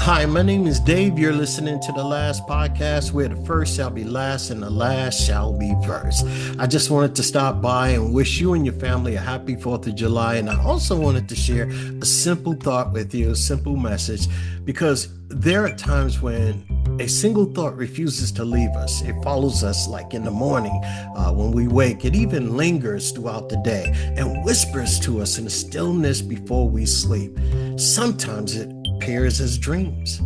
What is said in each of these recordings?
Hi, my name is Dave. You're listening to the last podcast where the first shall be last and the last shall be first. I just wanted to stop by and wish you and your family a happy 4th of July. And I also wanted to share a simple thought with you, a simple message, because there are times when a single thought refuses to leave us. It follows us like in the morning when we wake. It even lingers throughout the day and whispers to us in the stillness before we sleep. Sometimes it appears as dreams,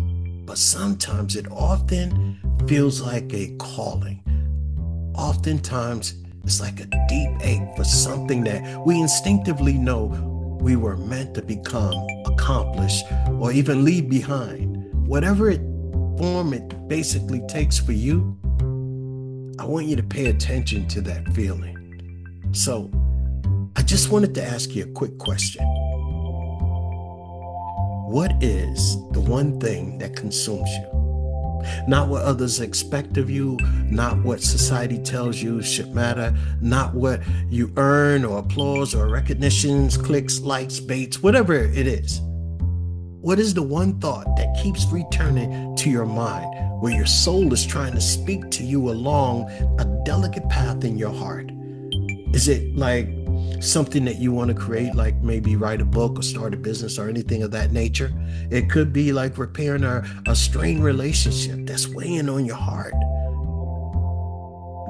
but sometimes it often feels like a calling. Oftentimes, it's like a deep ache for something that we instinctively know we were meant to become, accomplish, or even leave behind. Whatever form it basically takes for you, I want you to pay attention to that feeling. So, I just wanted to ask you a quick question. What is the one thing that consumes you? Not what others expect of you, not what society tells you should matter, not what you earn or applause or recognitions, clicks, likes, baits, whatever it is. What is the one thought that keeps returning to your mind, where your soul is trying to speak to you along a delicate path in your heart? Is it like something that you want to create, like maybe write a book or start a business or anything of that nature? It could be like repairing a strained relationship that's weighing on your heart.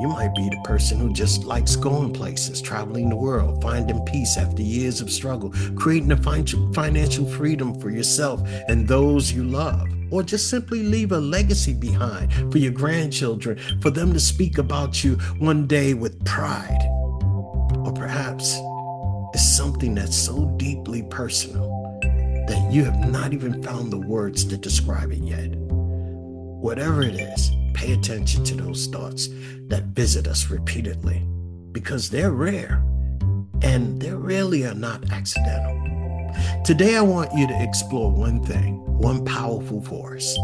You might be the person who just likes going places, traveling the world, finding peace after years of struggle, creating a financial freedom for yourself and those you love, or just simply leave a legacy behind for your grandchildren, for them to speak about you one day with pride. Or perhaps it's something that's so deeply personal that you have not even found the words to describe it yet. Whatever it is, pay attention to those thoughts that visit us repeatedly, because they're rare and they really are not accidental. Today, I want you to explore one thing, one powerful force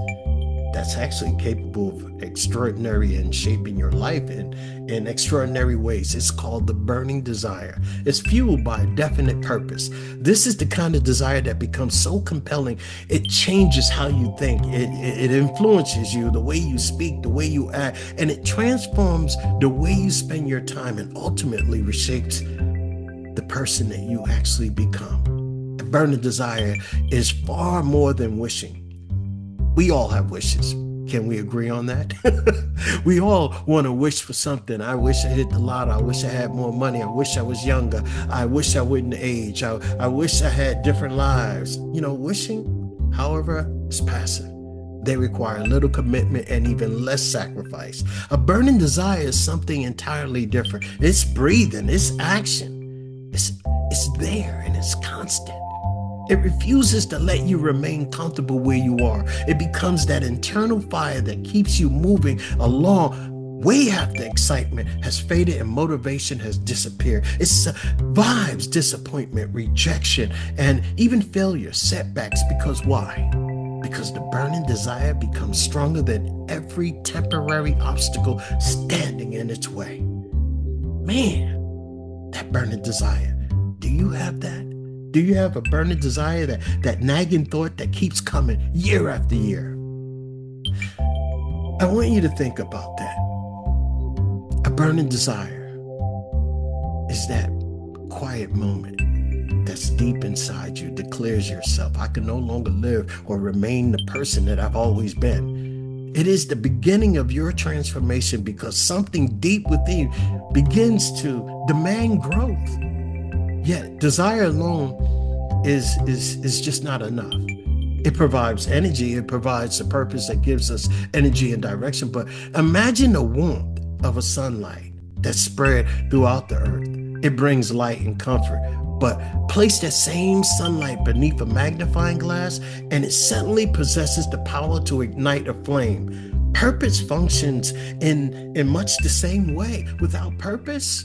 that's actually capable of extraordinary and shaping your life in extraordinary ways. It's called the burning desire. It's fueled by a definite purpose. This is the kind of desire that becomes so compelling, it changes how you think. It influences you, the way you speak, the way you act, and it transforms the way you spend your time and ultimately reshapes the person that you actually become. A burning desire is far more than wishing. We all have wishes. Can we agree on that? We all want to wish for something. I wish I hit the lotto. I wish I had more money. I wish I was younger. I wish I wouldn't age. I wish I had different lives. Wishing, however, is passive. They require little commitment and even less sacrifice. A burning desire is something entirely different. It's breathing. It's action. It's there and it's constant. It refuses to let you remain comfortable where you are. It becomes that internal fire that keeps you moving along way after excitement has faded and motivation has disappeared. It survives disappointment, rejection, and even failure, setbacks. Because why? Because the burning desire becomes stronger than every temporary obstacle standing in its way. Man, that burning desire. Do you have that? Do you have a burning desire, that nagging thought that keeps coming year after year? I want you to think about that. A burning desire is that quiet moment that's deep inside you, declares yourself, I can no longer live or remain the person that I've always been. It is the beginning of your transformation, because something deep within you begins to demand growth. Yet desire alone is just not enough. It provides energy. It provides the purpose that gives us energy and direction. But imagine the warmth of a sunlight that's spread throughout the earth. It brings light and comfort. But place that same sunlight beneath a magnifying glass, and it suddenly possesses the power to ignite a flame. Purpose functions in much the same way. Without purpose,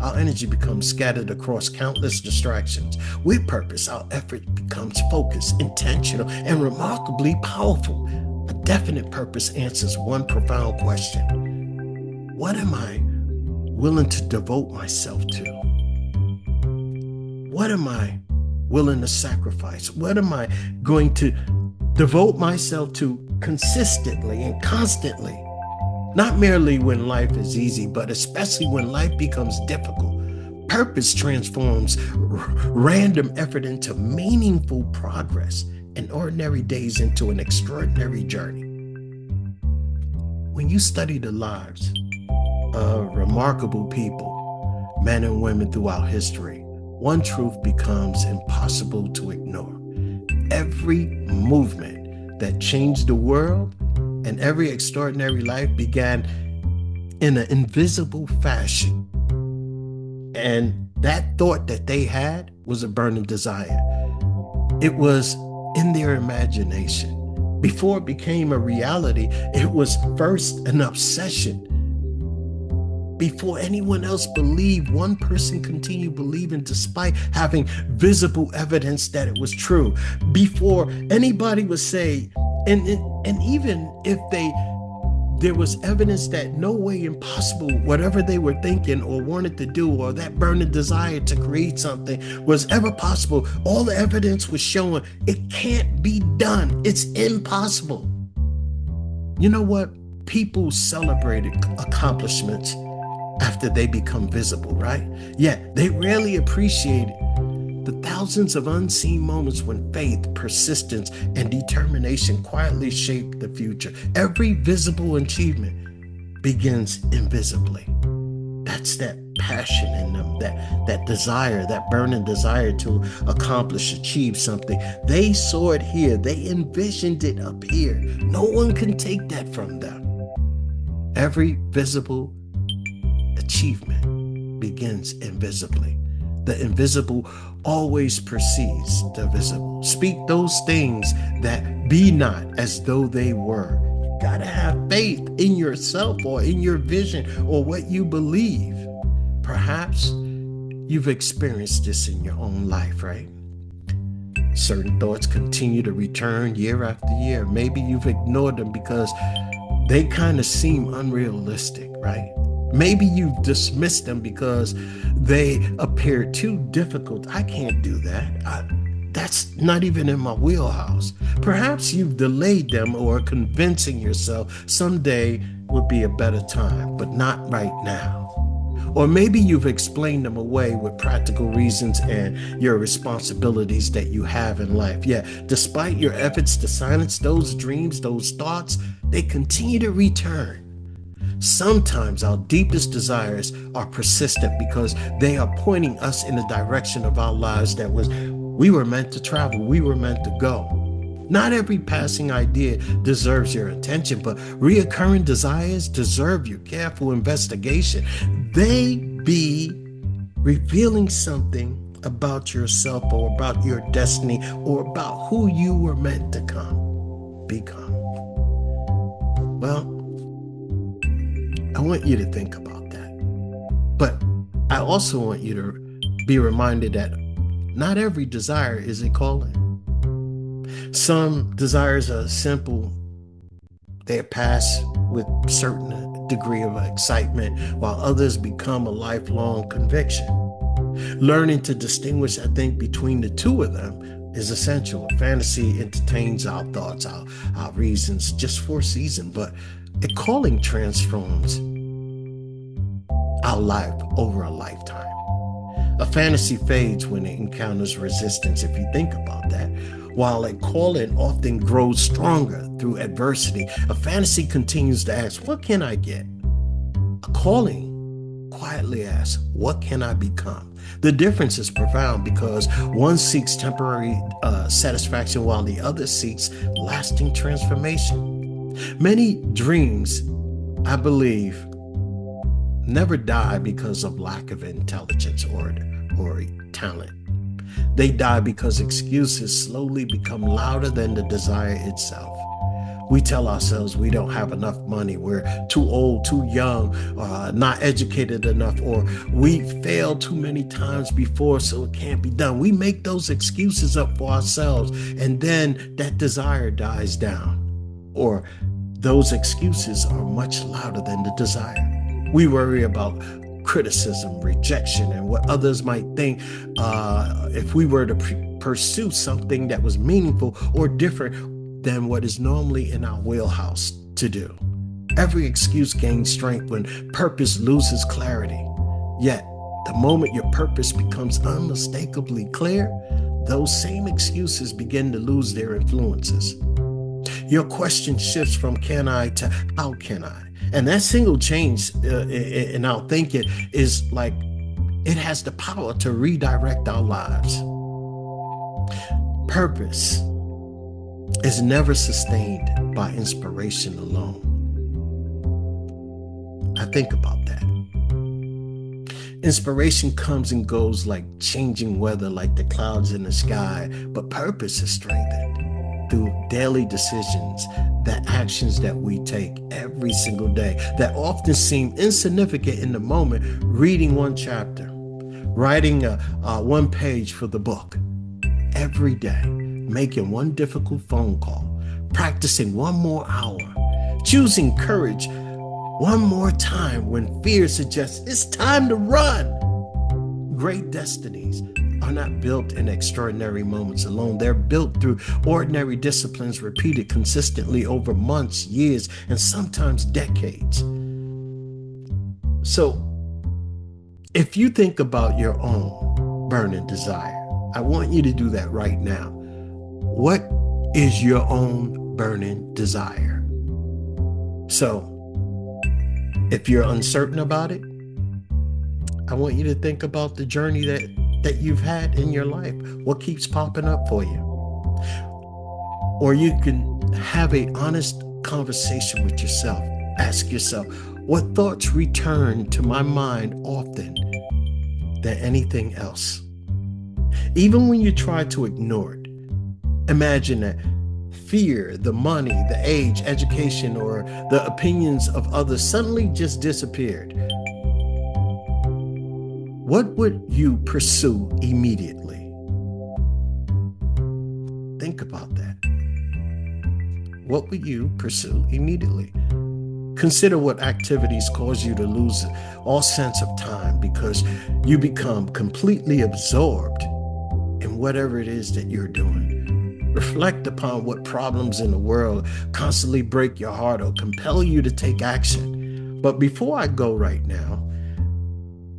our energy becomes scattered across countless distractions. With purpose, our effort becomes focused, intentional, and remarkably powerful. A definite purpose answers one profound question. What am I willing to devote myself to? What am I willing to sacrifice? What am I going to Devote myself to consistently and constantly, not merely when life is easy, but especially when life becomes difficult. Purpose transforms random effort into meaningful progress and ordinary days into an extraordinary journey. When you study the lives of remarkable people, men and women throughout history, one truth becomes impossible to ignore. Every movement that changed the world and every extraordinary life began in an invisible fashion. And that thought that they had was a burning desire. It was in their imagination. Before it became a reality, it was first an obsession. Before anyone else believed, one person continued believing despite having visible evidence that it was true. Before anybody would say, and even if there was evidence that no way impossible, whatever they were thinking or wanted to do, or that burning desire to create something was ever possible, all the evidence was showing it can't be done. It's impossible. You know what? People celebrated accomplishments after they become visible, right? Yet they rarely appreciated the thousands of unseen moments when faith, persistence, and determination quietly shape the future. Every visible achievement begins invisibly. That's that passion in them, that desire, that burning desire to accomplish, achieve something. They saw it here. They envisioned it up here. No one can take that from them. Every visible achievement begins invisibly. The invisible always precedes the visible. Speak those things that be not as though they were. You gotta have faith in yourself or in your vision or what you believe. Perhaps you've experienced this in your own life, right? Certain thoughts continue to return year after year. Maybe you've ignored them because they kind of seem unrealistic, right? Maybe you've dismissed them because they appear too difficult. I can't do that. That's not even in my wheelhouse. Perhaps you've delayed them or convincing yourself someday would be a better time, but not right now. Or maybe you've explained them away with practical reasons and your responsibilities that you have in life. Yet, despite your efforts to silence those dreams, those thoughts, they continue to return. Sometimes our deepest desires are persistent because they are pointing us in the direction of our lives we were meant to travel, we were meant to go. Not every passing idea deserves your attention, but reoccurring desires deserve your careful investigation. They be revealing something about yourself or about your destiny or about who you were meant to become. Well, I want you to think about that. But I also want you to be reminded that not every desire is a calling. Some desires are simple. They pass with certain degree of excitement, while others become a lifelong conviction. Learning to distinguish, I think, between the two of them is essential. Fantasy entertains our thoughts, our reasons just for a season, but a calling transforms our life over a lifetime. A fantasy fades when it encounters resistance, if you think about that, while a calling often grows stronger through adversity. A fantasy continues to ask, what can I get? A calling quietly asks, what can I become? The difference is profound because one seeks temporary satisfaction while the other seeks lasting transformation. Many dreams, I believe, never die because of lack of intelligence or talent. They die because excuses slowly become louder than the desire itself. We tell ourselves we don't have enough money, we're too old, too young, not educated enough, or we failed too many times before, so it can't be done. We make those excuses up for ourselves, and then that desire dies down, or those excuses are much louder than the desire. We worry about criticism, rejection, and what others might think if we were to pursue something that was meaningful or different. than what is normally in our wheelhouse to do. Every excuse gains strength when purpose loses clarity. Yet, the moment your purpose becomes unmistakably clear, those same excuses begin to lose their influences. Your question shifts from can I to how can I? And that single change in our thinking is like, it has the power to redirect our lives. Purpose is never sustained by inspiration alone. I think about that. Inspiration comes and goes like changing weather, like the clouds in the sky, but purpose is strengthened through daily decisions, the actions that we take every single day that often seem insignificant in the moment. Reading one chapter, writing one page for the book every day, making one difficult phone call, practicing one more hour, choosing courage one more time when fear suggests it's time to run. Great destinies are not built in extraordinary moments alone. They're built through ordinary disciplines repeated consistently over months, years, and sometimes decades. So, if you think about your own burning desire, I want you to do that right now. What is your own burning desire? So, if you're uncertain about it, I want you to think about the journey that you've had in your life. What keeps popping up for you? Or you can have an honest conversation with yourself. Ask yourself, what thoughts return to my mind often than anything else? Even when you try to ignore it, imagine that fear, the money, the age, education, or the opinions of others suddenly just disappeared. What would you pursue immediately? Think about that. What would you pursue immediately? Consider what activities cause you to lose all sense of time because you become completely absorbed in whatever it is that you're doing. Reflect upon what problems in the world constantly break your heart or compel you to take action. But before I go right now,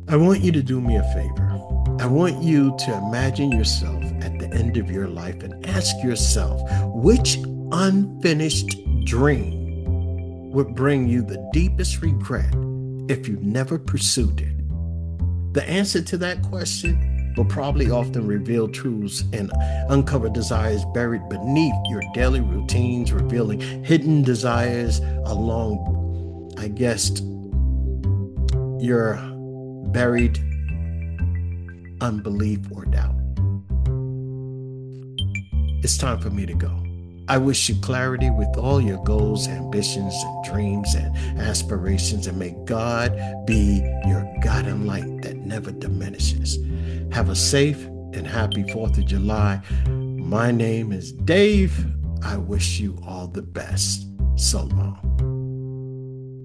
I want you to do me a favor. I want you to imagine yourself at the end of your life and ask yourself, which unfinished dream would bring you the deepest regret if you never pursued it? The answer to that question will probably often reveal truths and uncover desires buried beneath your daily routines, revealing hidden desires along, I guess, your buried unbelief or doubt. It's time for me to go. I wish you clarity with all your goals, ambitions, and dreams and aspirations, and may God be your guiding light that never diminishes. Have a safe and happy 4th of July. My name is Dave. I wish you all the best. So long.